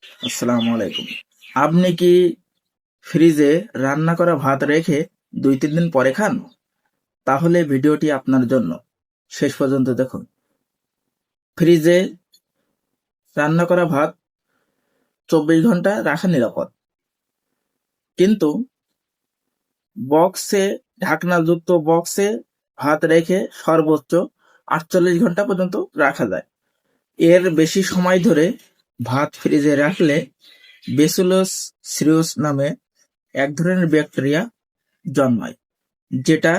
আসসালামু আলাইকুম। আপনি কি ফ্রিজে রান্না করা ভাত রেখে ২-৩ দিন পরে খান? তাহলে ভিডিওটি আপনার জন্য। শেষ পর্যন্ত দেখুন। ফ্রিজে রান্না করা ভাত ২৪ ঘন্টা রাখা নিরাপদ। কিন্তু বক্সে ঢাকনাযুক্ত বক্সে ভাত রেখে সর্বোচ্চ ৪৮ ঘন্টা পর্যন্ত রাখা যায়। এর বেশি সময় ধরে ভাত ফ্রিজে রাখলে ব্যাসিলাস সিরিউস নামে এক ধরনের ব্যাকটেরিয়া জন্মায়, যেটা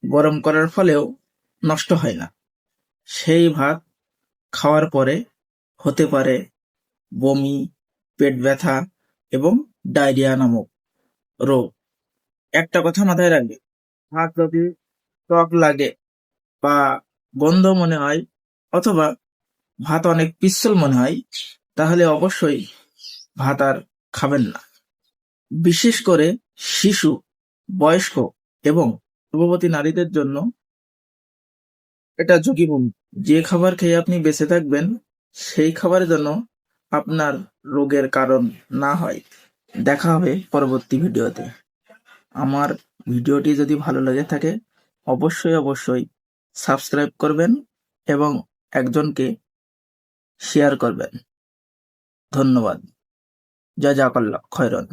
গরম করার ফলেও নষ্ট হয় না। সেই ভাত খাওয়ার পরে হতে পারে বমি, পেট ব্যথা এবং ডায়রিয়া নামক রোগ। একটা কথা মাথায় রাখবে, ভাত যদি টক লাগে বা গন্ধ মনে হয় অথবা ভাত অনেক পিচ্ছিল মনে হয়, তাহলে অবশ্যই ভাত আর খাবেন না। বিশেষ করে শিশু, বয়স্ক এবং গর্ভবতী নারীদের জন্য এটা ঝুঁকিপূর্ণ। যে খাবার খেয়ে আপনি বেঁচে থাকবেন, সেই খাবারের জন্য আপনার রোগের কারণ না হয়। দেখা হবে পরবর্তী ভিডিওতে। আমার ভিডিওটি যদি ভালো লেগে থাকে অবশ্যই সাবস্ক্রাইব করবেন এবং একজনকে শেয়ার করবেন। ধন্যবাদ। জাযাকাল্লাহ খৈরান।